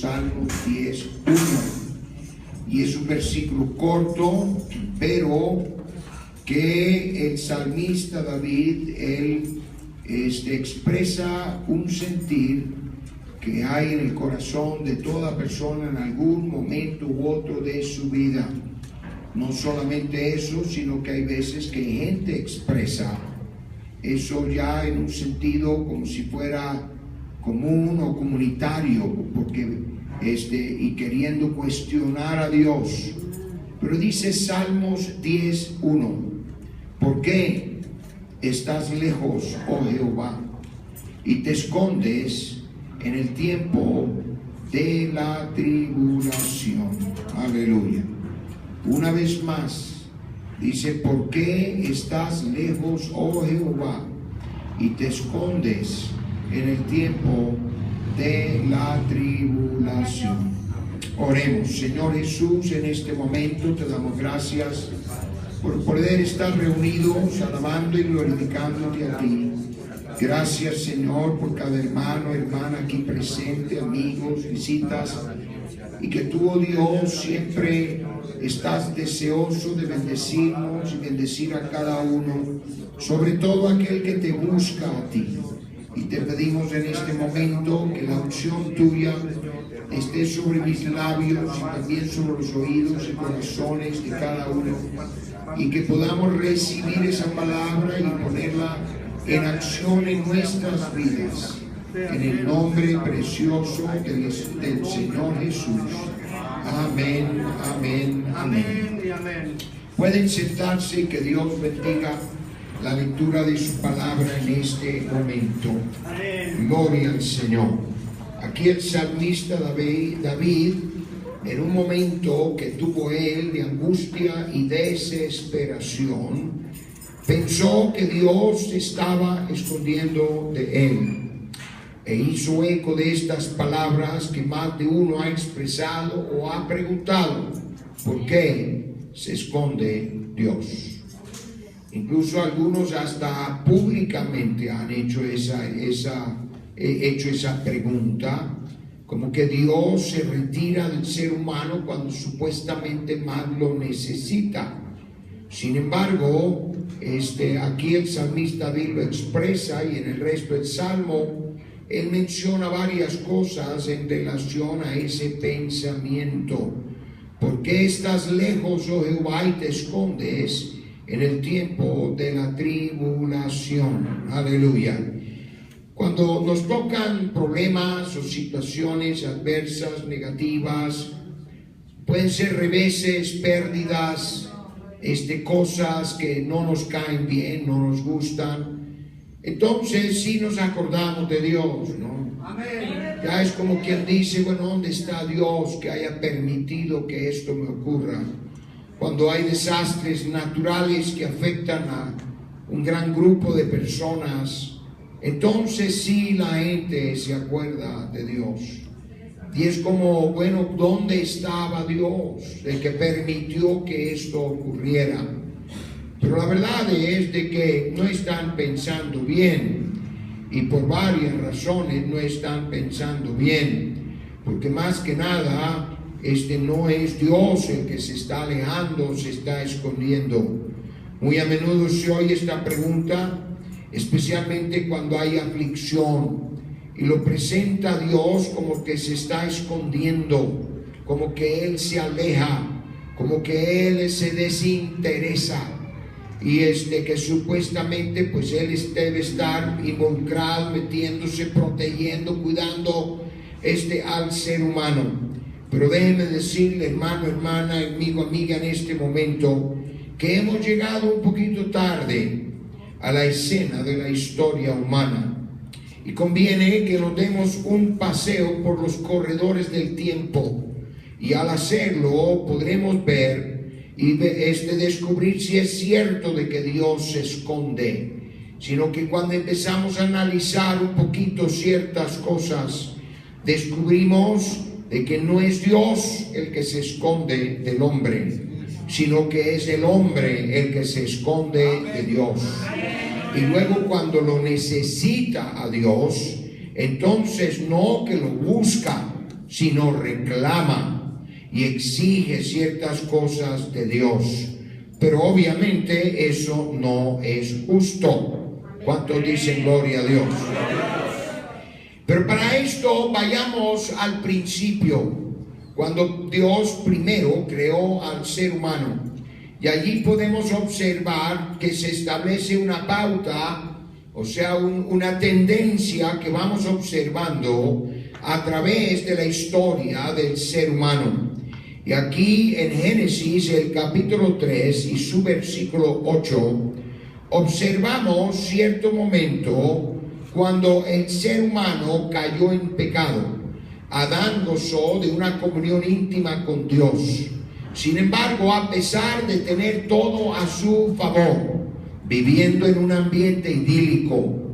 Salmos 10:1, y es un versículo corto, pero que el salmista David, él expresa un sentir que hay en el corazón de toda persona en algún momento u otro de su vida. No solamente eso, sino que hay veces que gente expresa eso ya en un sentido como si fuera común o comunitario, porque y queriendo cuestionar a Dios. Pero dice Salmos 10:1: ¿por qué estás lejos, oh Jehová, y te escondes en el tiempo de la tribulación? Aleluya. Una vez más dice: ¿por qué estás lejos, oh Jehová, y te escondes en el tiempo de la tribulación? Oremos. Señor Jesús, en este momento te damos gracias por poder estar reunidos alabando y glorificándote a ti. Gracias, Señor, por cada hermano, hermana aquí presente, amigos, visitas, y que tú, oh Dios, siempre estás deseoso de bendecirnos y bendecir a cada uno, sobre todo aquel que te busca a ti. Y te pedimos en este momento que la unción tuya esté sobre mis labios y también sobre los oídos y corazones de cada uno, y que podamos recibir esa palabra y ponerla en acción en nuestras vidas, en el nombre precioso del Señor Jesús. Amén, amén, amén. Pueden sentarse y que Dios bendiga la lectura de su palabra en este momento. Gloria al Señor. Aquí el salmista David, en un momento que tuvo él de angustia y desesperación, pensó que Dios se estaba escondiendo de él, e hizo eco de estas palabras que más de uno ha expresado o ha preguntado: ¿por qué se esconde Dios? Incluso algunos hasta públicamente han hecho esa pregunta, como que Dios se retira del ser humano cuando supuestamente más lo necesita. Sin embargo, aquí el salmista David lo expresa, y en el resto del salmo él menciona varias cosas en relación a ese pensamiento. ¿Por qué estás lejos, oh Jehová, y te escondes en el tiempo de la tribulación? Aleluya. Cuando nos tocan problemas o situaciones adversas, negativas, pueden ser reveses, pérdidas, cosas que no nos caen bien, no nos gustan, entonces sí nos acordamos de Dios, ¿no? Amén. Ya es como quien dice: bueno, ¿dónde está Dios que haya permitido que esto me ocurra? Cuando hay desastres naturales que afectan a un gran grupo de personas, entonces sí la gente se acuerda de Dios. Y es como, bueno, ¿dónde estaba Dios, el que permitió que esto ocurriera? Pero la verdad es de que no están pensando bien, y por varias razones no están pensando bien, porque más que nada no es Dios el que se está alejando, se está escondiendo. Muy a menudo se oye esta pregunta, especialmente cuando hay aflicción, y lo presenta a Dios como que se está escondiendo, como que Él se aleja, como que Él se desinteresa, y que supuestamente pues Él debe estar involucrado, metiéndose, protegiendo, cuidando al ser humano. Pero déjeme decirle, hermano, hermana, amigo, amiga, en este momento, que hemos llegado un poquito tarde a la escena de la historia humana, y conviene que nos demos un paseo por los corredores del tiempo, y al hacerlo podremos ver y descubrir si es cierto de que Dios se esconde, sino que cuando empezamos a analizar un poquito ciertas cosas, descubrimos de que no es Dios el que se esconde del hombre, sino que es el hombre el que se esconde de Dios. Y luego cuando lo necesita a Dios, entonces no que lo busca, sino reclama y exige ciertas cosas de Dios. Pero obviamente eso no es justo. ¿Cuántos dicen gloria a Dios? Pero para esto vayamos al principio, cuando Dios primero creó al ser humano. Y allí podemos observar que se establece una pauta, o sea, una tendencia que vamos observando a través de la historia del ser humano. Y aquí en Génesis, el capítulo 3 y su versículo 8, observamos cierto momento cuando el ser humano cayó en pecado. Adán gozó de una comunión íntima con Dios. Sin embargo, a pesar de tener todo a su favor, viviendo en un ambiente idílico,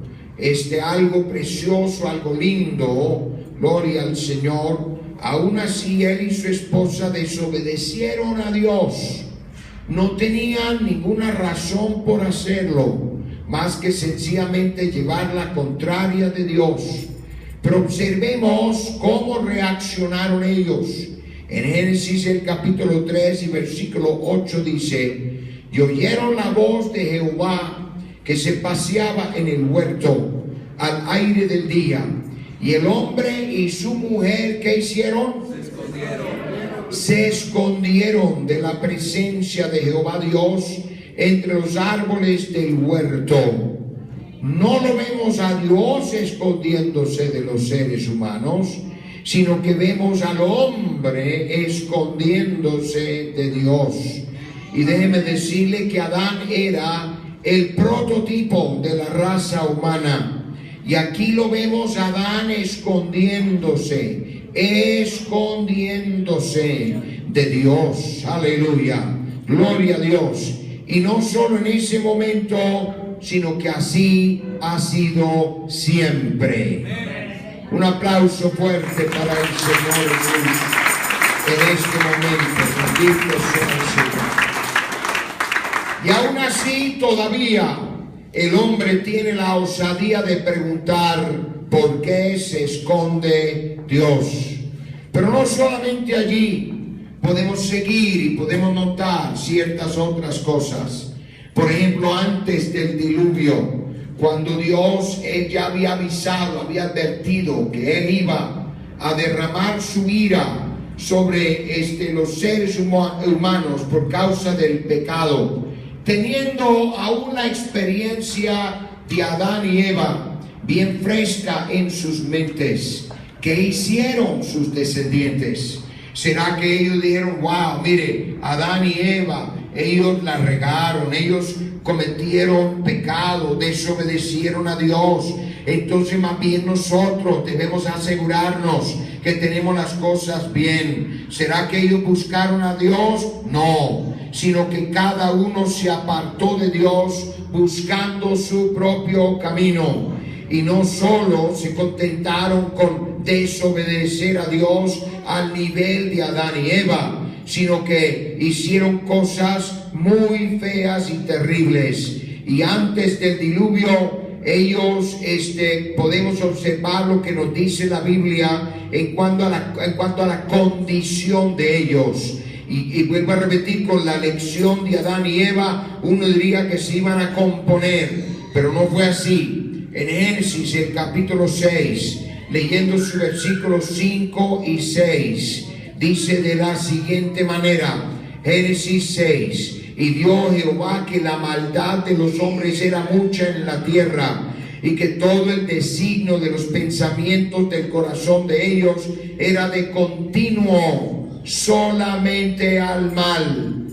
algo precioso, algo lindo, gloria al Señor, aún así él y su esposa desobedecieron a Dios. No tenían ninguna razón por hacerlo, más que sencillamente llevar la contraria de Dios. Pero observemos cómo reaccionaron ellos. En Génesis el capítulo 3 y versículo 8 dice: y oyeron la voz de Jehová que se paseaba en el huerto al aire del día. Y el hombre y su mujer, ¿qué hicieron? Se escondieron de la presencia de Jehová Dios entre los árboles del huerto. No lo vemos a Dios escondiéndose de los seres humanos, sino que vemos al hombre escondiéndose de Dios. Y déjeme decirle que Adán era el prototipo de la raza humana. Y aquí lo vemos a Adán escondiéndose de Dios. Aleluya, gloria a Dios. Y no solo en ese momento, sino que así ha sido siempre. Un aplauso fuerte para el Señor Jesús en este momento. Bendito sea el Señor. Y aún así todavía el hombre tiene la osadía de preguntar por qué se esconde Dios. Pero no solamente allí, podemos seguir y podemos notar ciertas otras cosas. Por ejemplo, antes del diluvio, cuando Dios ya había avisado, había advertido que Él iba a derramar su ira sobre los seres humanos por causa del pecado, teniendo aún la experiencia de Adán y Eva bien fresca en sus mentes. ¿Qué hicieron sus descendientes? ¿Será que ellos dijeron: wow, mire, Adán y Eva, ellos la regaron, ellos cometieron pecado, desobedecieron a Dios, entonces más bien nosotros debemos asegurarnos que tenemos las cosas bien? ¿Será que ellos buscaron a Dios? No, sino que cada uno se apartó de Dios buscando su propio camino. Y no solo se contentaron con desobedecer a Dios al nivel de Adán y Eva, sino que hicieron cosas muy feas y terribles. Y antes del diluvio, ellos podemos observar lo que nos dice la Biblia en cuanto a la condición de ellos. Y vuelvo a repetir, con la lección de Adán y Eva, uno diría que se iban a componer, pero no fue así. En Génesis, el capítulo 6, leyendo sus versículos 5 y 6, dice de la siguiente manera, Génesis 6: y vio Jehová que la maldad de los hombres era mucha en la tierra, y que todo el designio de los pensamientos del corazón de ellos era de continuo solamente al mal.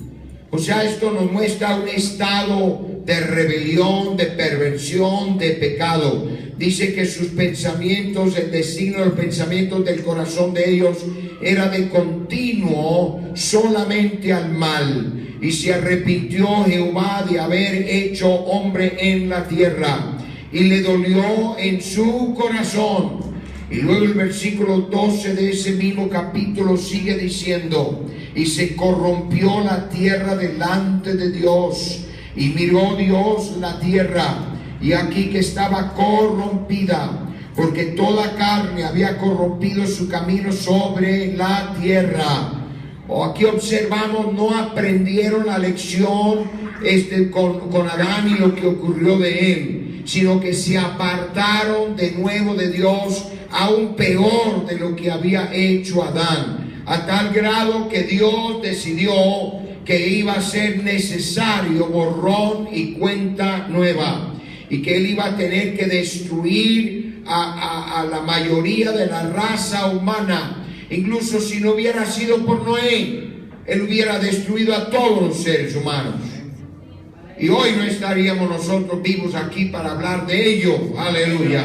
O sea, esto nos muestra un estado de rebelión, de perversión, de pecado. Dice que sus pensamientos, el designio de los pensamientos del corazón de ellos era de continuo solamente al mal. Y se arrepintió Jehová de haber hecho hombre en la tierra, y le dolió en su corazón. Y luego el versículo 12 de ese mismo capítulo sigue diciendo: y se corrompió la tierra delante de Dios, y miró Dios la tierra, y aquí que estaba corrompida, porque toda carne había corrompido su camino sobre la tierra. Aquí observamos, no aprendieron la lección con Adán y lo que ocurrió de él, sino que se apartaron de nuevo de Dios, aún peor de lo que había hecho Adán, a tal grado que Dios decidió que iba a ser necesario borrón y cuenta nueva, y que él iba a tener que destruir a la mayoría de la raza humana. Incluso si no hubiera sido por Noé, él hubiera destruido a todos los seres humanos. Y hoy no estaríamos nosotros vivos aquí para hablar de ello. Aleluya.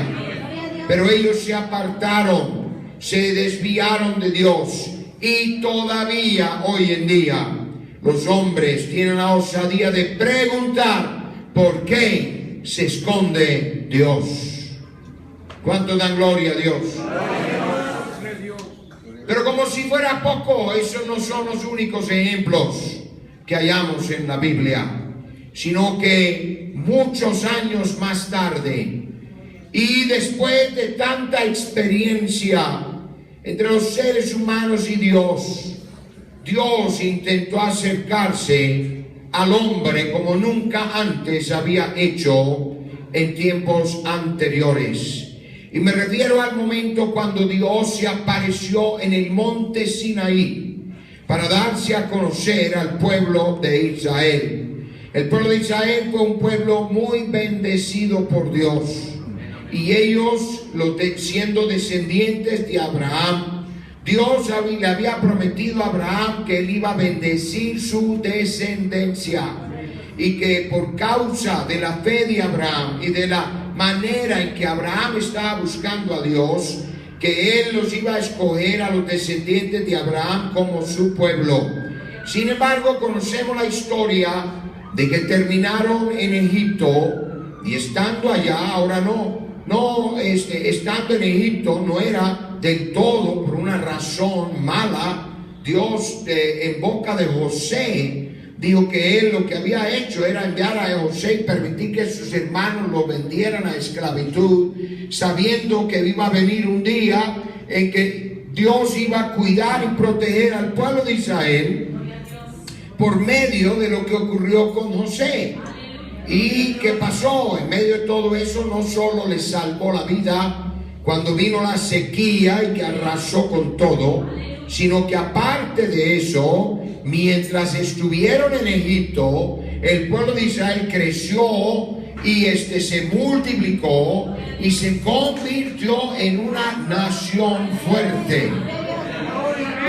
Pero ellos se apartaron, se desviaron de Dios. Y todavía hoy en día los hombres tienen la osadía de preguntar por qué se esconde Dios. ¿Cuánto dan gloria a Dios? Pero como si fuera poco, esos no son los únicos ejemplos que hallamos en la Biblia, sino que muchos años más tarde, y después de tanta experiencia entre los seres humanos y Dios, Dios intentó acercarse al hombre como nunca antes había hecho en tiempos anteriores. Y me refiero al momento cuando Dios se apareció en el monte Sinaí para darse a conocer al pueblo de Israel. El pueblo de Israel fue un pueblo muy bendecido por Dios. Y ellos, siendo descendientes de Abraham, Dios le había prometido a Abraham que él iba a bendecir su descendencia. Y que por causa de la fe de Abraham y de la manera en que Abraham estaba buscando a Dios, que él los iba a escoger a los descendientes de Abraham como su pueblo. Sin embargo, conocemos la historia de que terminaron en Egipto, y estando allá, ahora estando en Egipto no era del todo por una razón mala. Dios en boca de José dijo que él lo que había hecho era enviar a José y permitir que sus hermanos lo vendieran a esclavitud, sabiendo que iba a venir un día en que Dios iba a cuidar y proteger al pueblo de Israel por medio de lo que ocurrió con José. ¿Y qué pasó? En medio de todo eso, no solo le salvó la vida cuando vino la sequía y que arrasó con todo, sino que aparte de eso, mientras estuvieron en Egipto, el pueblo de Israel creció y se multiplicó y se convirtió en una nación fuerte.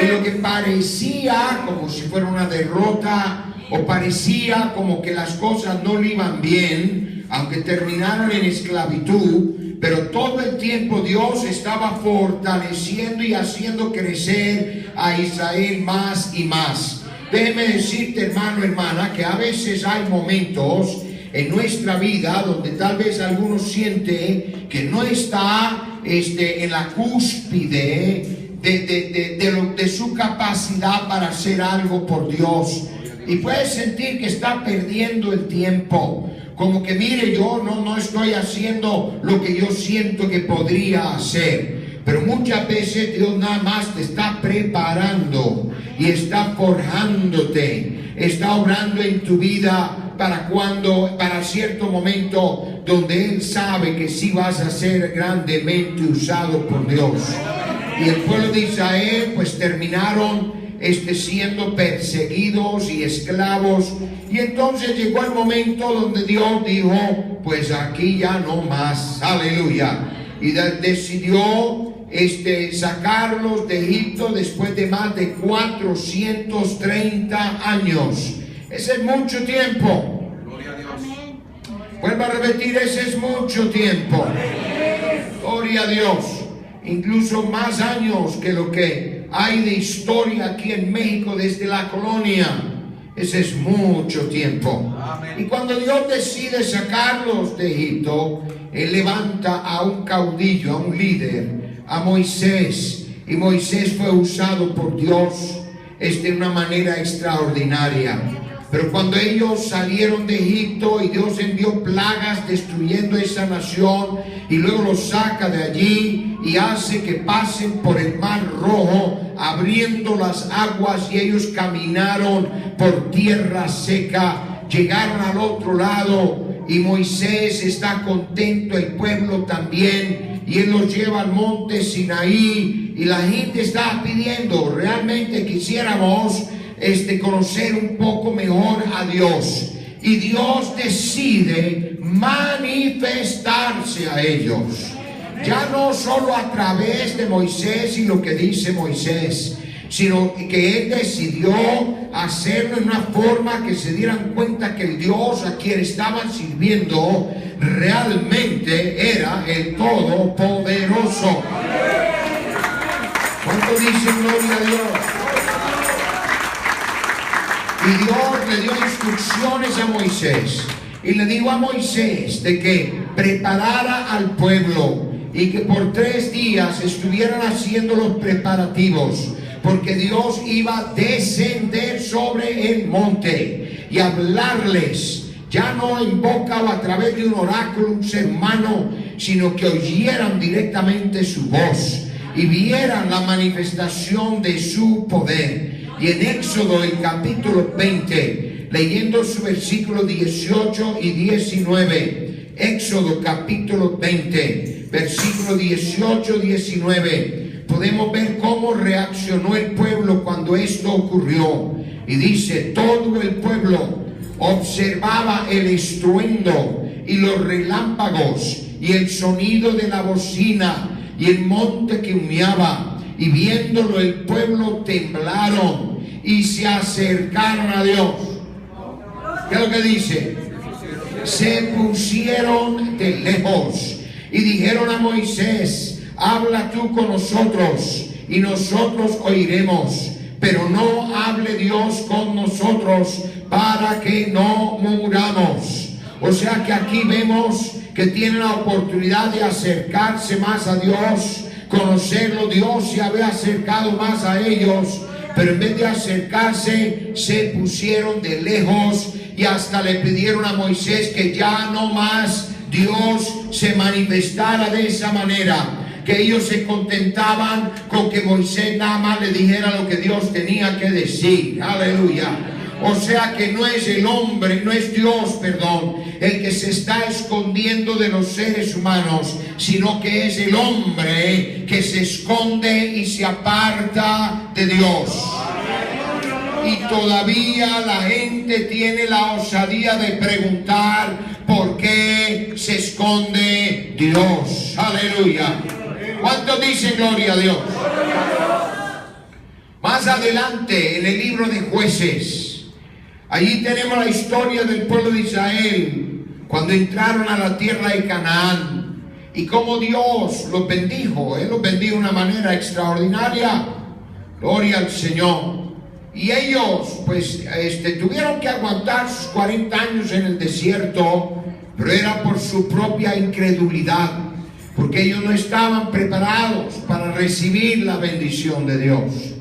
Y lo que parecía como si fuera una derrota, o parecía como que las cosas no le iban bien, aunque terminaron en esclavitud, pero todo el tiempo Dios estaba fortaleciendo y haciendo crecer a Israel más y más. Déjeme decirte, hermano, hermana, que a veces hay momentos en nuestra vida donde tal vez algunos sienten que no está en la cúspide de su capacidad para hacer algo por Dios, y puede sentir que está perdiendo el tiempo, como que mire, yo no estoy haciendo lo que yo siento que podría hacer. Pero muchas veces Dios nada más te está preparando y está forjándote, está obrando en tu vida para cierto momento donde Él sabe que sí vas a ser grandemente usado por Dios. Y el pueblo de Israel pues terminaron siendo perseguidos y esclavos, y entonces llegó el momento donde Dios dijo, pues aquí ya no más, aleluya, y decidió sacarlos de Egipto después de más de 430 años. Ese es mucho tiempo. Gloria a Dios. Vuelvo a repetir, ese es mucho tiempo. Gloria a Dios. Incluso más años que lo que hay de historia aquí en México desde la colonia. Ese es mucho tiempo. Amén. Y cuando Dios decide sacarlos de Egipto, Él levanta a un caudillo, a un líder, a Moisés. Y Moisés fue usado por Dios de una manera extraordinaria. Pero cuando ellos salieron de Egipto y Dios envió plagas destruyendo esa nación y luego los saca de allí y hace que pasen por el Mar Rojo, abriendo las aguas, y ellos caminaron por tierra seca, llegaron al otro lado y Moisés está contento, el pueblo también, y él los lleva al monte Sinaí y la gente está pidiendo, realmente quisiéramos conocer un poco mejor a Dios, y Dios decide manifestarse a ellos, ya no solo a través de Moisés y lo que dice Moisés, sino que él decidió hacerlo en una forma que se dieran cuenta que el Dios a quien estaban sirviendo realmente era el Todopoderoso. ¿Cuánto dicen gloria a Dios? Y Dios le dio instrucciones a Moisés y le dijo a Moisés de que preparara al pueblo y que por 3 días estuvieran haciendo los preparativos, porque Dios iba a descender sobre el monte y hablarles, ya no en boca o a través de un oráculo, un ser humano, sino que oyeran directamente su voz y vieran la manifestación de su poder. Y en Éxodo, el capítulo 20, leyendo su versículo 18 y 19, Éxodo capítulo 20, versículo 18-19, podemos ver cómo reaccionó el pueblo cuando esto ocurrió. Y dice: todo el pueblo observaba el estruendo y los relámpagos y el sonido de la bocina y el monte que humeaba, y viéndolo el pueblo temblaron y se acercaron a Dios. ¿Qué es lo que dice? Se pusieron de lejos y dijeron a Moisés: habla tú con nosotros y nosotros oiremos, pero no hable Dios con nosotros para que no muramos. O sea que aquí vemos que tienen la oportunidad de acercarse más a Dios, conocerlo. Dios se había acercado más a ellos, pero en vez de acercarse se pusieron de lejos y hasta le pidieron a Moisés que ya no más Dios se manifestara de esa manera, que ellos se contentaban con que Moisés nada más le dijera lo que Dios tenía que decir. Aleluya. O sea que no es el hombre, no es Dios, perdón, el que se está escondiendo de los seres humanos, sino que es el hombre que se esconde y se aparta de Dios. Y todavía la gente tiene la osadía de preguntar por qué se esconde Dios. Aleluya. ¿Cuántos dicen gloria a Dios? Más adelante en el libro de Jueces, allí tenemos la historia del pueblo de Israel cuando entraron a la tierra de Canaán y cómo Dios los bendijo. Él los bendijo de una manera extraordinaria. Gloria al Señor. Y ellos pues tuvieron que aguantar sus 40 años en el desierto, pero era por su propia incredulidad, porque ellos no estaban preparados para recibir la bendición de Dios.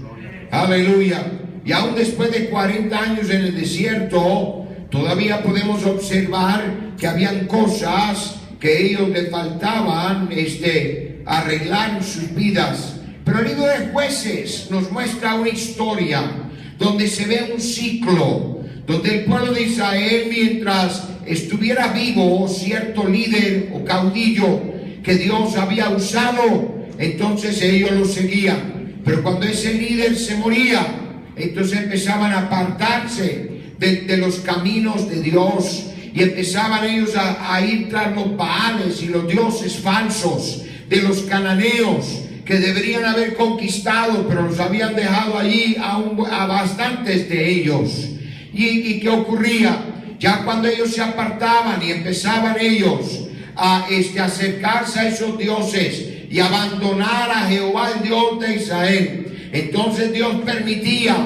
Aleluya. Y aún después de 40 años en el desierto, todavía podemos observar que habían cosas que ellos les faltaban arreglar en sus vidas. Pero el libro de Jueces nos muestra una historia donde se ve un ciclo, donde el pueblo de Israel, mientras estuviera vivo cierto líder o caudillo que Dios había usado, entonces ellos lo seguían. Pero cuando ese líder se moría, entonces empezaban a apartarse de los caminos de Dios y empezaban ellos a ir tras los baales y los dioses falsos de los cananeos que deberían haber conquistado, pero los habían dejado allí a bastantes de ellos. ¿Y qué ocurría? Ya cuando ellos se apartaban y empezaban ellos a acercarse a esos dioses y abandonar a Jehová, el Dios de Israel, entonces Dios permitía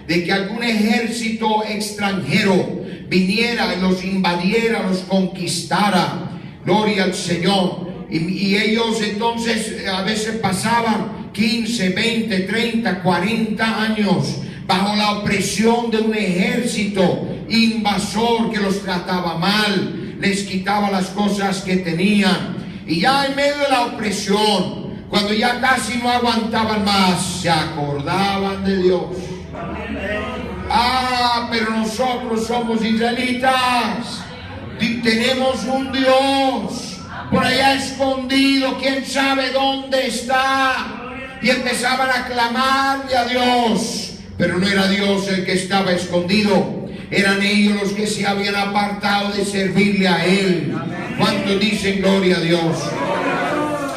de que algún ejército extranjero viniera y los invadiera, los conquistara. Gloria al Señor. Y ellos entonces a veces pasaban 15, 20, 30, 40 años bajo la opresión de un ejército invasor que los trataba mal, les quitaba las cosas que tenían. Y ya en medio de la opresión, cuando ya casi no aguantaban más, se acordaban de Dios. Pero nosotros somos israelitas. Tenemos un Dios por allá escondido, quién sabe dónde está. Y empezaban a clamarle a Dios, pero no era Dios el que estaba escondido, eran ellos los que se habían apartado de servirle a Él. ¿Cuántos dicen gloria a Dios?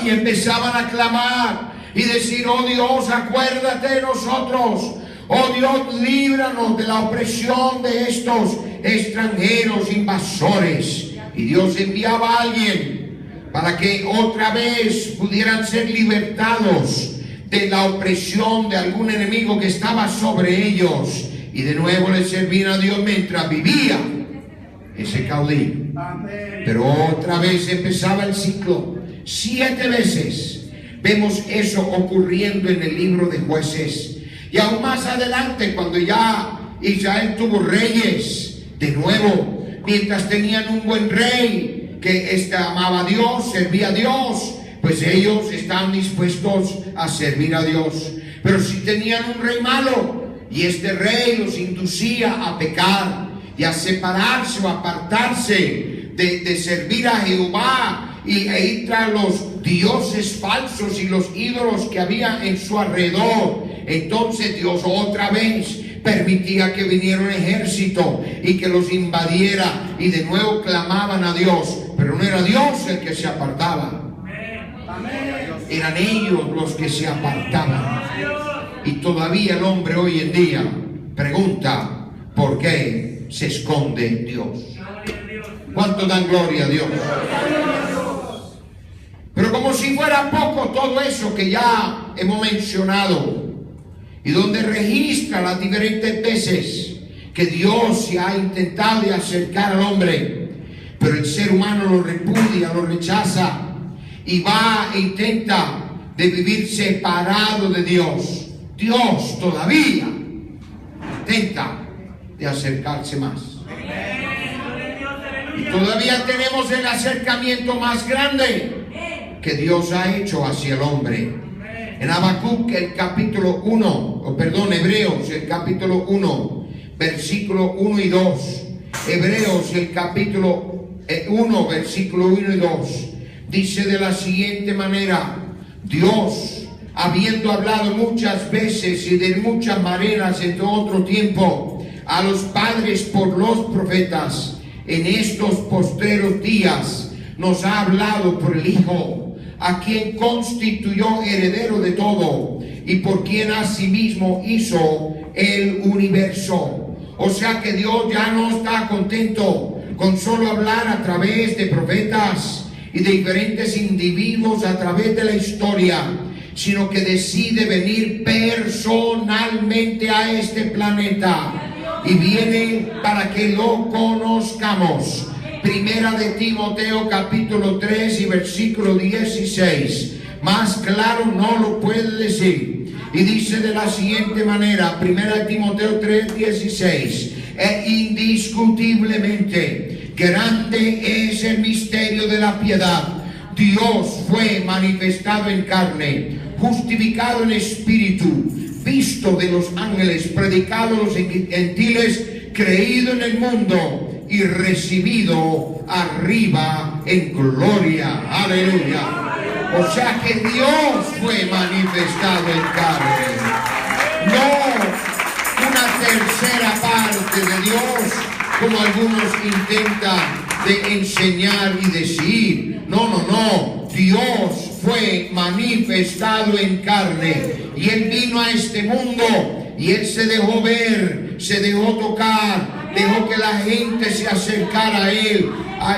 Y empezaban a clamar y decir: oh Dios, acuérdate de nosotros. Oh Dios, líbranos de la opresión de estos extranjeros invasores. Y Dios enviaba a alguien para que otra vez pudieran ser libertados de la opresión de algún enemigo que estaba sobre ellos. Y de nuevo le servían a Dios mientras vivía ese caudillo. Pero otra vez empezaba el ciclo. 7 veces vemos eso ocurriendo en el libro de Jueces. Y aún más adelante, cuando ya Israel tuvo reyes, de nuevo, mientras tenían un buen rey que amaba a Dios, servía a Dios, pues ellos estaban dispuestos a servir a Dios. Pero si tenían un rey malo y este rey los inducía a pecar y a separarse o apartarse de servir a Jehová e ir tras los dioses falsos y los ídolos que había en su alrededor, entonces Dios otra vez permitía que viniera un ejército y que los invadiera, y de nuevo clamaban a Dios, pero no era Dios el que se apartaba. Eran ellos los que se apartaban. Y todavía el hombre hoy en día pregunta: ¿por qué se esconde Dios? ¿Cuánto dan gloria a Dios? Pero como si fuera poco todo eso que ya hemos mencionado, y donde registra las diferentes veces que Dios se ha intentado de acercar al hombre, pero el ser humano lo repudia, lo rechaza, y va e intenta de vivir separado de Dios. Dios todavía intenta de acercarse más. Y todavía tenemos el acercamiento más grande que Dios ha hecho hacia el hombre. En Habacuc, el capítulo 1, Hebreos, el capítulo 1, versículo 1 y 2. Hebreos, el capítulo 1, versículo 1 y 2. Dice de la siguiente manera: Dios, habiendo hablado muchas veces y de muchas maneras en otro tiempo a los padres por los profetas, en estos postreros días nos ha hablado por el Hijo, a quien constituyó heredero de todo y por quien asimismo hizo el universo. O sea que Dios ya no está contento con solo hablar a través de profetas y de diferentes individuos a través de la historia, sino que decide venir personalmente a este planeta y viene para que lo conozcamos. Primera de Timoteo capítulo 3 y versículo 16. Más claro no lo puede decir. Y dice de la siguiente manera, Primera de Timoteo 3, 16. Indiscutiblemente grande es el misterio de la piedad. Dios fue manifestado en carne, justificado en espíritu, visto de los ángeles, predicado a los gentiles, creído en el mundo y recibido arriba en gloria. Aleluya. O sea que Dios fue manifestado en carne, no una tercera parte de Dios como algunos intentan de enseñar y decir. No, Dios fue manifestado en carne y Él vino a este mundo y Él se dejó ver, se dejó tocar, dejó que la gente se acercara a Él.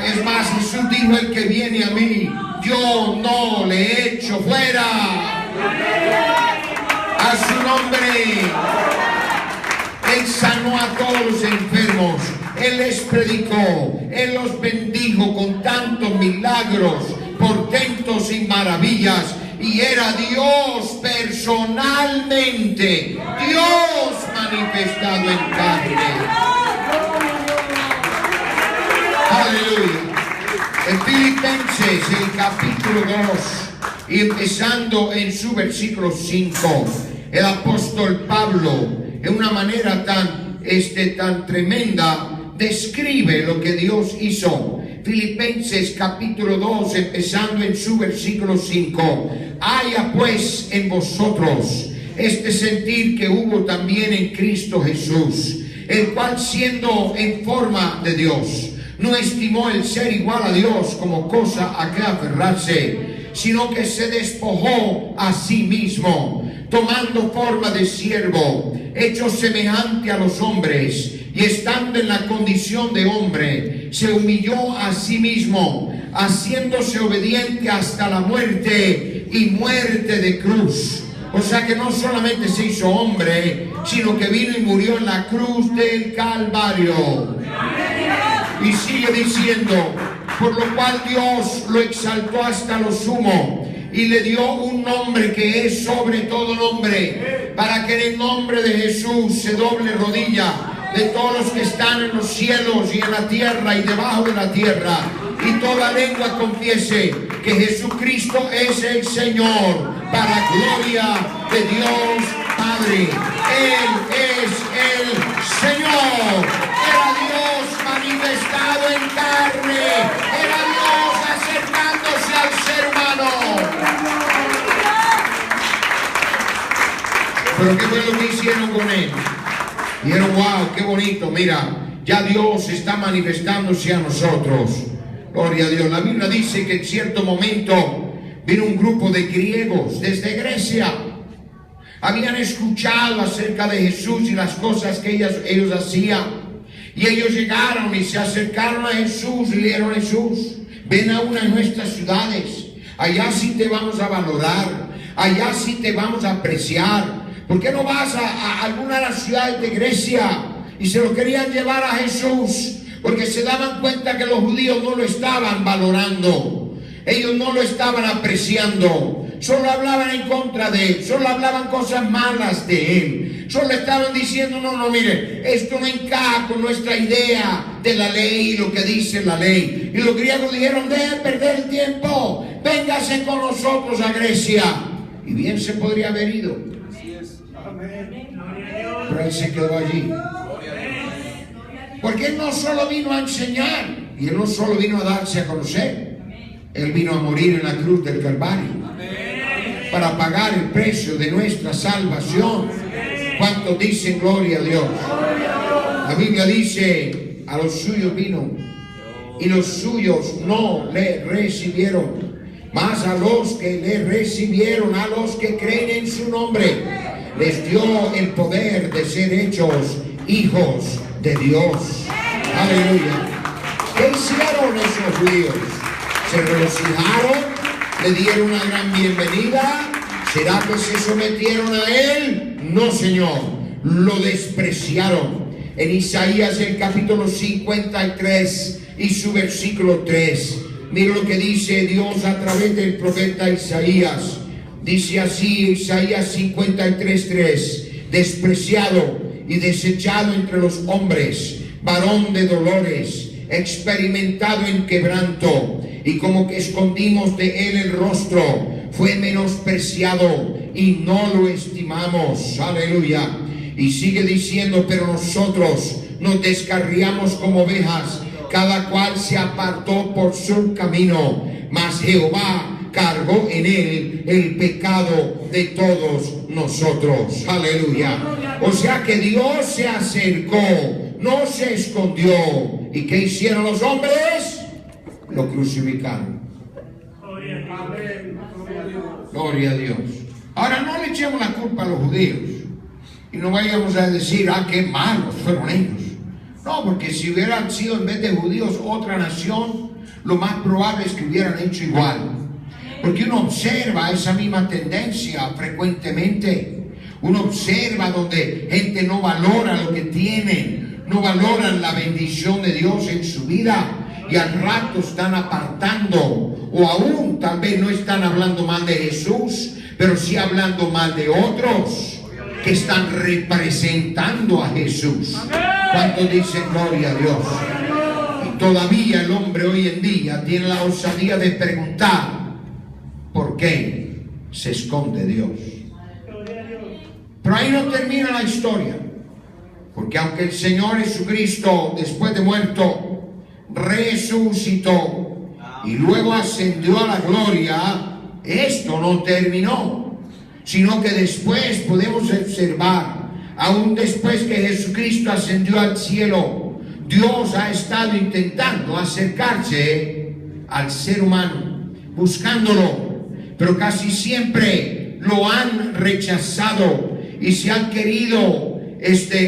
Es más, Jesús dijo: el que viene a mí, yo no le echo fuera. A su nombre. Él sanó a todos los enfermos, Él les predicó, Él los bendijo con tantos milagros, portentos y maravillas. Y era Dios personalmente, Dios manifestado en carne. Aleluya. En Filipenses, el capítulo 2, y empezando en su versículo 5, el apóstol Pablo, en una manera tan tremenda, describe lo que Dios hizo. Filipenses capítulo 2, empezando en su versículo 5. Haya pues en vosotros este sentir que hubo también en Cristo Jesús, el cual siendo en forma de Dios, no estimó el ser igual a Dios como cosa a que aferrarse, sino que se despojó a sí mismo, tomando forma de siervo, hecho semejante a los hombres, y estando en la condición de hombre, se humilló a sí mismo, haciéndose obediente hasta la muerte y muerte de cruz. O sea que no solamente se hizo hombre, sino que vino y murió en la cruz del Calvario. Y sigue diciendo, por lo cual Dios lo exaltó hasta lo sumo y le dio un nombre que es sobre todo nombre, para que en el nombre de Jesús se doble rodilla de todos los que están en los cielos y en la tierra y debajo de la tierra, y toda lengua confiese que Jesucristo es el Señor, para gloria de Dios Padre. Él es el Señor. Era Dios manifestado en carne, era Dios acercándose al ser humano. Pero ¿qué fue lo que hicieron con él? Dijeron, wow, qué bonito, mira, ya Dios está manifestándose a nosotros. Gloria a Dios. La Biblia dice que en cierto momento vino un grupo de griegos desde Grecia. Habían escuchado acerca de Jesús y las cosas que ellos hacían. Y ellos llegaron y se acercaron a Jesús y le dijeron, Jesús, ven a una de nuestras ciudades. Allá sí te vamos a valorar. Allá sí te vamos a apreciar. ¿Por qué no vas a alguna de las ciudades de Grecia? Y se lo querían llevar a Jesús, porque se daban cuenta que los judíos no lo estaban valorando. Ellos no lo estaban apreciando. Solo hablaban en contra de él. Solo hablaban cosas malas de él. Solo estaban diciendo, no, mire, esto no encaja con nuestra idea de la ley y lo que dice la ley. Y los griegos dijeron, dejen perder el tiempo. Véngase con nosotros a Grecia. Y bien se podría haber ido. Pero él se quedó allí. Porque él no solo vino a enseñar, y él no solo vino a darse a conocer, él vino a morir en la cruz del Calvario para pagar el precio de nuestra salvación. ¿Cuántos dicen gloria a Dios? La Biblia dice, a los suyos vino y los suyos no le recibieron, mas a los que le recibieron, a los que creen en su nombre, les dio el poder de ser hechos hijos de Dios. Aleluya. ¿Qué hicieron esos judíos? ¿Se regocijaron? ¿Le dieron una gran bienvenida? ¿Será que se sometieron a él? No, Señor. Lo despreciaron. En Isaías el capítulo 53 y su versículo 3. Mira lo que dice Dios a través del profeta Isaías. Dice así Isaías 53:3, despreciado y desechado entre los hombres, varón de dolores, experimentado en quebranto, y como que escondimos de él el rostro, fue menospreciado y no lo estimamos. Aleluya. Y sigue diciendo, pero nosotros nos descarriamos como ovejas, cada cual se apartó por su camino, mas Jehová cargó en él el pecado de todos nosotros. Aleluya. O sea que Dios se acercó, no se escondió. ¿Y qué hicieron los hombres? Lo crucificaron. Gloria a Dios. Ahora no le echemos la culpa a los judíos y no vayamos a decir, qué malos fueron ellos. No, porque si hubieran sido en vez de judíos otra nación, lo más probable es que hubieran hecho igual. Porque uno observa esa misma tendencia frecuentemente. Uno observa donde gente no valora lo que tiene, no valoran la bendición de Dios en su vida, y al rato están apartando, o aún tal vez no están hablando mal de Jesús, pero sí hablando mal de otros que están representando a Jesús. ¿Cuántos dicen gloria a Dios? todavía el hombre hoy en día tiene la osadía de preguntar por qué se esconde Dios. Pero ahí no termina la historia, porque aunque el Señor Jesucristo, después de muerto, resucitó y luego ascendió a la gloria, esto no terminó, sino que después podemos observar, aún después que Jesucristo ascendió al cielo, Dios ha estado intentando acercarse al ser humano, buscándolo, pero casi siempre lo han rechazado y se han querido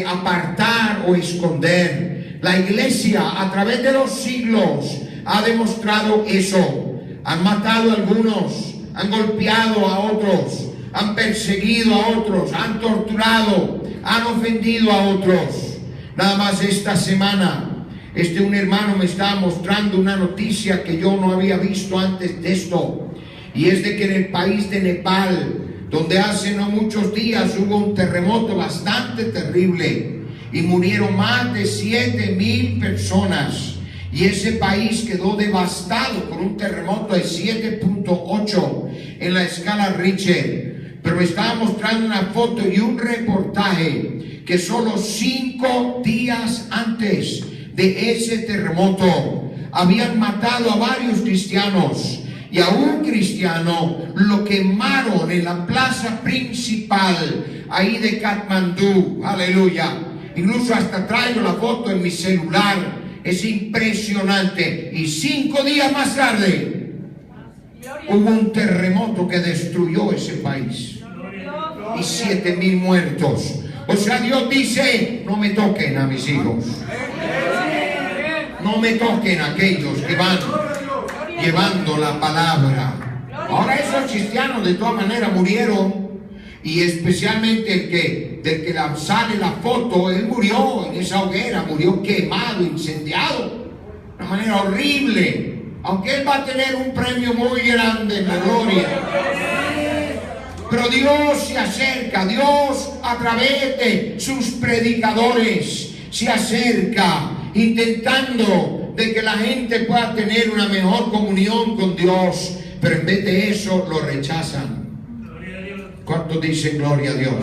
apartar o esconder. La iglesia a través de los siglos ha demostrado eso. Han matado a algunos, han golpeado a otros, han perseguido a otros, han torturado, han ofendido a otros. Nada más esta semana, un hermano me estaba mostrando una noticia que yo no había visto antes de esto, y es de que en el país de Nepal, donde hace no muchos días hubo un terremoto bastante terrible y murieron más de 7,000 personas, y ese país quedó devastado por un terremoto de 7.8 en la escala Richter. Pero me estaba mostrando una foto y un reportaje que solo 5 días antes de ese terremoto habían matado a varios cristianos, y a un cristiano lo quemaron en la plaza principal ahí de Katmandú. Aleluya. Incluso hasta traigo la foto en mi celular. Es impresionante. Y 5 días más tarde hubo un terremoto que destruyó ese país y 7,000 muertos. O sea, Dios dice: no me toquen a mis hijos, no me toquen a aquellos que van llevando la palabra. Ahora esos cristianos de todas maneras murieron, y especialmente del que sale la foto, él murió en esa hoguera, murió quemado, incendiado, de una manera horrible, aunque él va a tener un premio muy grande en la gloria. Pero Dios se acerca, Dios a través de sus predicadores se acerca, intentando de que la gente pueda tener una mejor comunión con Dios, pero en vez de eso lo rechazan. ¿Cuántos dicen gloria a Dios?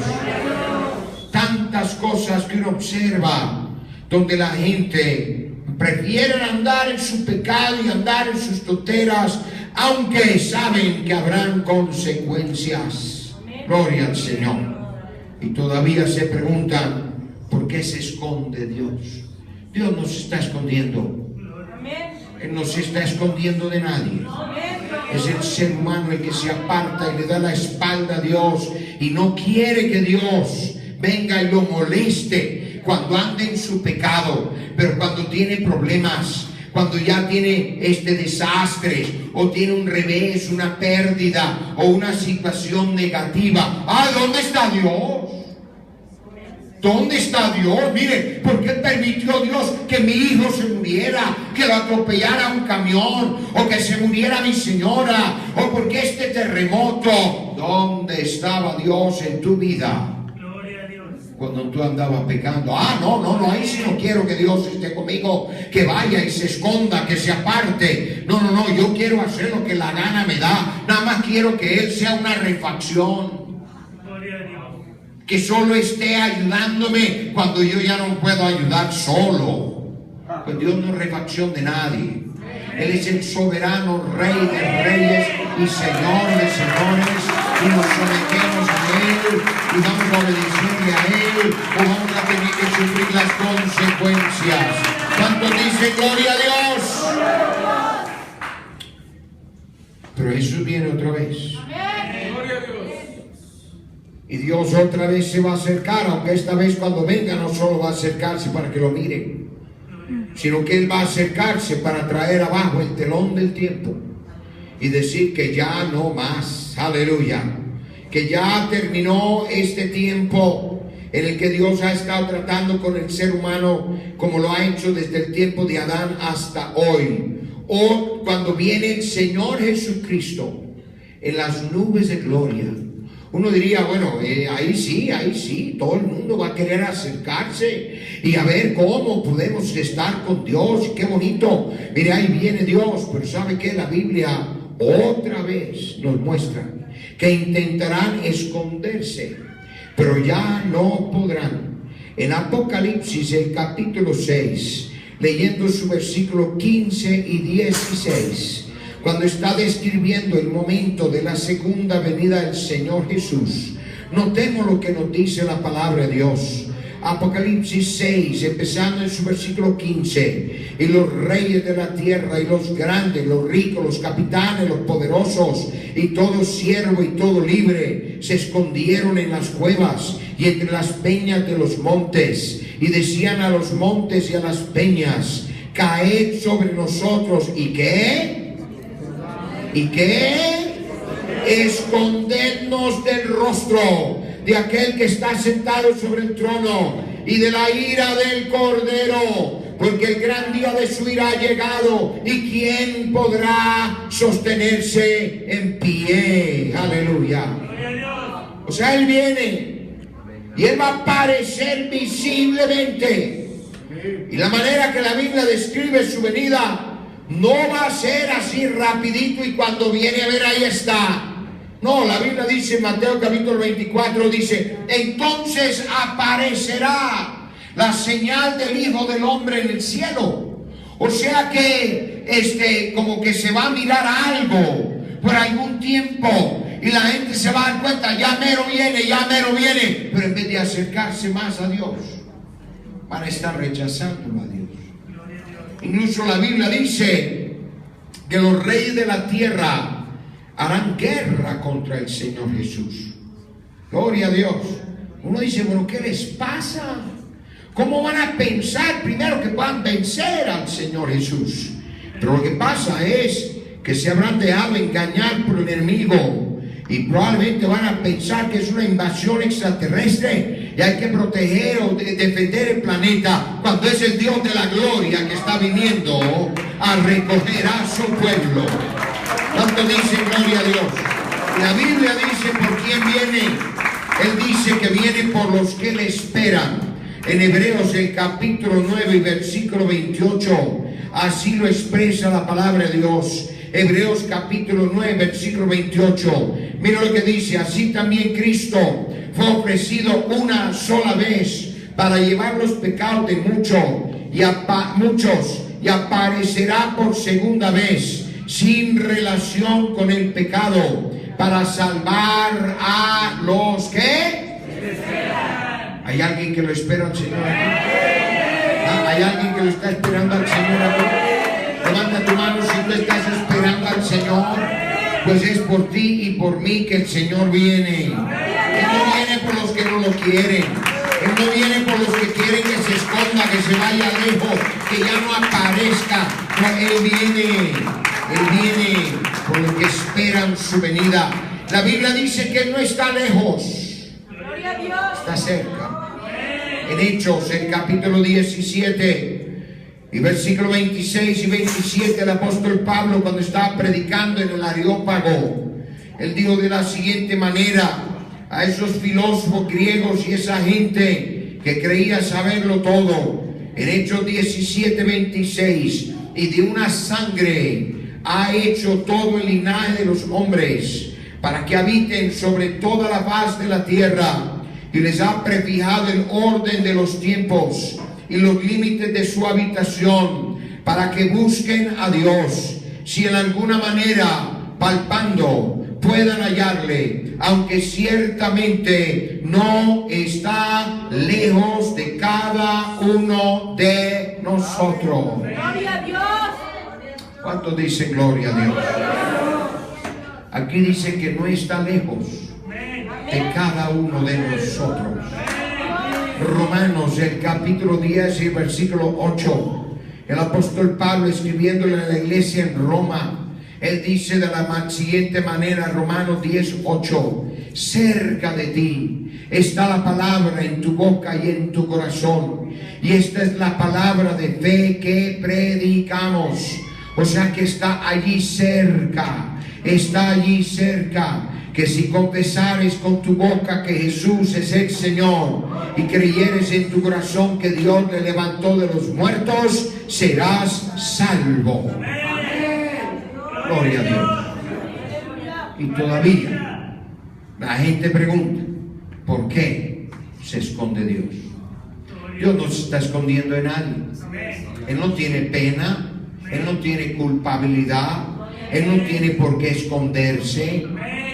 Tantas cosas que uno observa donde la gente prefiere andar en su pecado y andar en sus tonteras, aunque saben que habrán consecuencias. Gloria al Señor. Y todavía se preguntan: ¿por qué se esconde Dios? Dios no se está escondiendo. Él no se está escondiendo de nadie. Es el ser humano el que se aparta y le da la espalda a Dios y no quiere que Dios venga y lo moleste cuando anda en su pecado. Pero cuando tiene problemas, cuando ya tiene desastre, o tiene un revés, una pérdida o una situación negativa, ¿dónde está Dios? ¿Dónde está Dios? Mire, ¿por qué permitió Dios que mi hijo se muriera? Que lo atropellara un camión, o que se muriera mi señora, o porque este terremoto. ¿Dónde estaba Dios en tu vida? Gloria a Dios. Cuando tú andabas pecando. No, ahí sí no quiero que Dios esté conmigo, que vaya y se esconda, que se aparte. No, yo quiero hacer lo que la gana me da. Nada más quiero que Él sea una refacción, que solo esté ayudándome cuando yo ya no puedo ayudar solo. Pues Dios no es refacción de nadie. Él es el soberano Rey de reyes y Señor de señores, y nos sometemos a Él y vamos a obedecerle a Él, o vamos a tener que sufrir las consecuencias. ¿Cuántos dicen gloria a Dios? Pero Jesús viene otra vez. Y Dios otra vez se va a acercar, aunque esta vez cuando venga no solo va a acercarse para que lo miren, sino que Él va a acercarse para traer abajo el telón del tiempo y decir que ya no más, aleluya, que ya terminó este tiempo en el que Dios ha estado tratando con el ser humano como lo ha hecho desde el tiempo de Adán hasta hoy. O cuando viene el Señor Jesucristo en las nubes de gloria, Uno diría, bueno, ahí sí, todo el mundo va a querer acercarse y a ver cómo podemos estar con Dios, qué bonito. Mire, ahí viene Dios, pero ¿sabe qué? La Biblia otra vez nos muestra que intentarán esconderse, pero ya no podrán. En Apocalipsis, el capítulo 6, leyendo su versículo 15 y 16, cuando está describiendo el momento de la segunda venida del Señor Jesús, notemos lo que nos dice la palabra de Dios. Apocalipsis 6, empezando en su versículo 15: y los reyes de la tierra, y los grandes, los ricos, los capitanes, los poderosos, y todo siervo y todo libre, se escondieron en las cuevas y entre las peñas de los montes, y decían a los montes y a las peñas: caed sobre nosotros. ¿Y qué? ¿Y qué? Escondednos del rostro de aquel que está sentado sobre el trono y de la ira del Cordero, porque el gran día de su ira ha llegado, y quién podrá sostenerse en pie. Aleluya. O sea, Él viene y Él va a aparecer visiblemente, y la manera que la Biblia describe su venida no va a ser así rapidito y cuando viene a ver ahí está. No, la Biblia dice en Mateo capítulo 24, dice: entonces aparecerá la señal del Hijo del Hombre en el cielo. O sea que como que se va a mirar algo por algún tiempo y la gente se va a dar cuenta: ya mero viene, pero en vez de acercarse más a Dios, van a estar rechazándolo a Dios. Incluso la Biblia dice que los reyes de la tierra harán guerra contra el Señor Jesús. Gloria a Dios. Uno dice, bueno, ¿qué les pasa? ¿Cómo van a pensar primero que puedan vencer al Señor Jesús? Pero lo que pasa es que se habrán dejado engañar por el enemigo y probablemente van a pensar que es una invasión extraterrestre y hay que proteger o defender el planeta, cuando es el Dios de la gloria que está viniendo a recoger a su pueblo. ¿Cuánto dicen gloria a Dios? La Biblia dice por quién viene. Él dice que viene por los que le esperan. En Hebreos el capítulo 9 y versículo 28, así lo expresa la palabra de Dios. Hebreos capítulo 9 versículo 28. Mira lo que dice: así también Cristo fue ofrecido una sola vez para llevar los pecados de muchos y aparecerá por segunda vez sin relación con el pecado para salvar a los que esperan. ¿Hay alguien que lo espera al Señor aquí? ¿Hay alguien que lo está esperando al Señor aquí? Levanta tu mano si tú estás esperando al Señor. Pues es por ti y por mí que el Señor viene. Él no viene por los que no lo quieren. Él no viene por los que quieren que se esconda, que se vaya lejos, que ya no aparezca. No, Él viene por los que esperan su venida. La Biblia dice que Él no está lejos, está cerca. En Hechos, el capítulo 17 y versículo 26 y 27, el apóstol Pablo, cuando estaba predicando en el Areópago, él dijo de la siguiente manera a esos filósofos griegos y esa gente que creía saberlo todo. En Hechos 17, 26: y de una sangre ha hecho todo el linaje de los hombres, para que habiten sobre toda la faz de la tierra, y les ha prefijado el orden de los tiempos y los límites de su habitación, para que busquen a Dios, si en alguna manera palpando puedan hallarle, aunque ciertamente no está lejos de cada uno de nosotros. Gloria a Dios. ¿Cuántos dicen gloria a Dios? Aquí dice que no está lejos de cada uno de nosotros. Romanos, el capítulo 10 y versículo 8, el apóstol Pablo, escribiéndole a la iglesia en Roma, él dice de la siguiente manera, Romanos 10, 8: cerca de ti está la palabra en tu boca y en tu corazón, y esta es la palabra de fe que predicamos. O sea que está allí cerca, que si confesares con tu boca que Jesús es el Señor y creyeres en tu corazón que Dios le levantó de los muertos, serás salvo. Gloria a Dios. Y todavía la gente pregunta, ¿por qué se esconde Dios? Dios no se está escondiendo de nadie. Él no tiene pena, Él no tiene culpabilidad, Él no tiene por qué esconderse.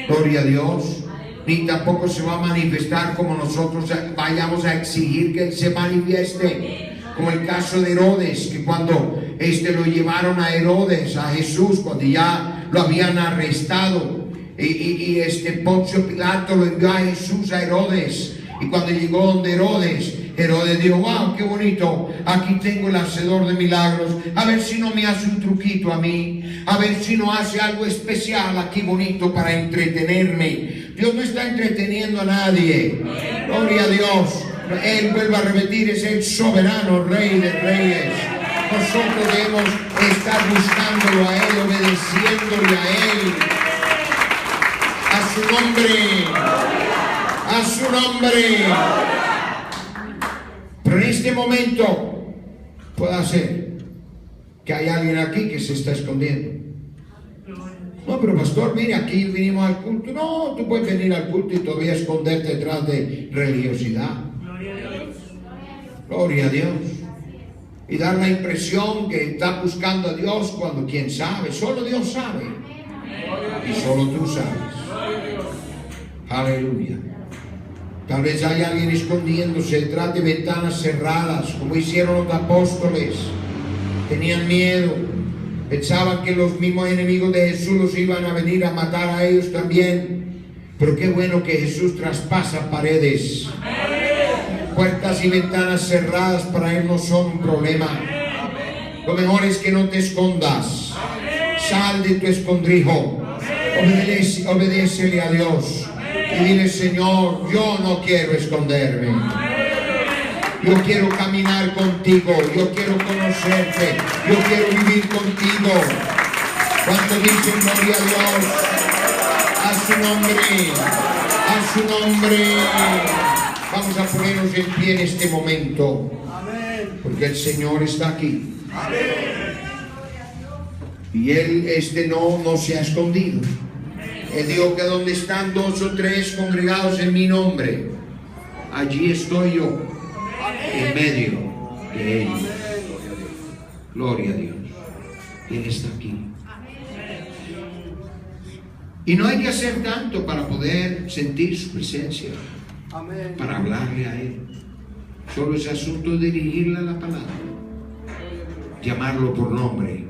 Gloria a Dios. Ni tampoco se va a manifestar como nosotros vayamos a exigir que Él se manifieste. Como el caso de Herodes, que cuando lo llevaron a Herodes, a Jesús, cuando ya lo habían arrestado, y Poncio Pilato lo envió a Jesús a Herodes, y cuando llegó donde Herodes dijo, wow, qué bonito, aquí tengo el hacedor de milagros, a ver si no me hace un truquito a mí, a ver si no hace algo especial aquí bonito para entretenerme. Dios no está entreteniendo a nadie. Gloria a Dios. Él, vuelve a repetir, es el soberano Rey de Reyes. Nosotros debemos estar buscándolo a Él, obedeciéndole a Él. A su nombre. A su nombre. Pero en este momento puede ser que hay alguien aquí que se está escondiendo. No, pero pastor, mire, aquí vinimos al culto. No, tú puedes venir al culto y todavía esconderte detrás de religiosidad. Gloria a Dios. Y dar la impresión que está buscando a Dios cuando quién sabe, solo Dios sabe. Y solo tú sabes. Aleluya. Tal vez hay alguien escondiéndose detrás de ventanas cerradas, como hicieron los apóstoles. Tenían miedo. Pensaban que los mismos enemigos de Jesús los iban a venir a matar a ellos también. Pero qué bueno que Jesús traspasa paredes. Puertas y ventanas cerradas para Él no son un problema. Lo mejor es que no te escondas. Sal de tu escondrijo. Obedécele a Dios. Y dile, Señor, yo no quiero esconderme. Yo quiero caminar contigo. Yo quiero conocerte. Yo quiero vivir contigo. Cuando dicen gloria a Dios, a su nombre, a su nombre. Vamos a ponernos en pie en este momento. Porque el Señor está aquí. Y Él no se ha escondido. Él dijo que donde están 2 o 3 congregados en mi nombre, allí estoy yo, en medio de ellos. Gloria a Dios. Él está aquí. Y no hay que hacer tanto para poder sentir su presencia, para hablarle a Él. Solo es asunto de dirigirle a la palabra, llamarlo por nombre,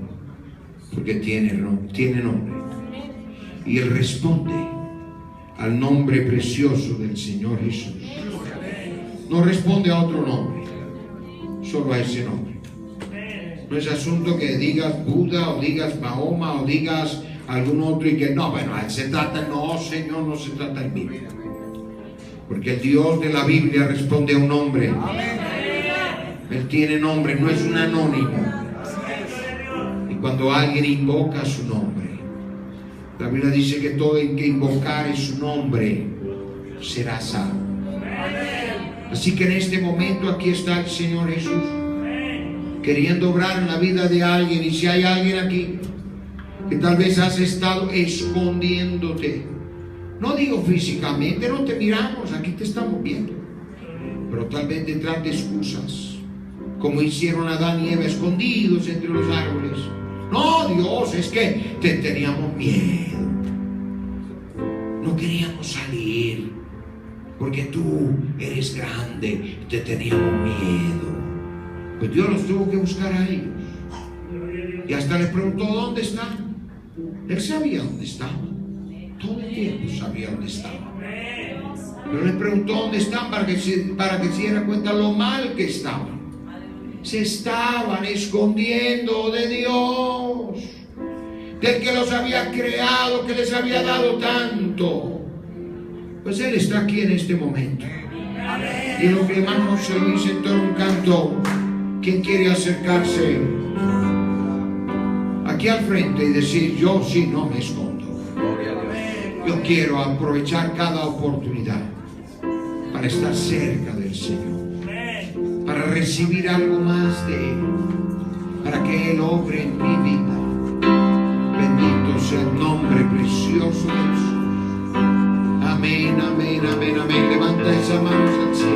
porque tiene nombre. Y Él responde al nombre precioso del Señor Jesús. No responde a otro nombre, solo a ese nombre. No es asunto que digas Buda o digas Mahoma o digas algún otro y que no, bueno, se trata, no, Señor, no se trata de mí. Porque el Dios de la Biblia responde a un nombre. Él tiene nombre, no es un anónimo. Y cuando alguien invoca su nombre, la Biblia dice que todo el que invocare su nombre será salvo. Así que en este momento aquí está el Señor Jesús, queriendo obrar en la vida de alguien. Y si hay alguien aquí que tal vez has estado escondiéndote, no digo físicamente, no te miramos, aquí te estamos viendo, pero tal vez detrás de excusas, como hicieron Adán y Eva escondidos entre los árboles. No, Dios, es que te teníamos miedo, no queríamos salir, porque tú eres grande, te teníamos miedo. Pues Dios los tuvo que buscar a ellos, y hasta les preguntó dónde están. Él sabía dónde estaban, todo el tiempo sabía dónde estaban, pero les preguntó dónde están para que se diera cuenta lo mal que estaban. Se estaban escondiendo de Dios, del que los había creado, que les había dado tanto. Pues Él está aquí en este momento. Y lo que hermano José Luis entró en un canto. ¿Quién quiere acercarse aquí al frente y decir: yo sí no me escondo? Yo quiero aprovechar cada oportunidad para estar cerca del Señor, para recibir algo más de Él, para que Él obre en mi vida. Bendito sea el nombre precioso de Jesús. Amén, amén, amén, amén. Levanta esas manos al cielo.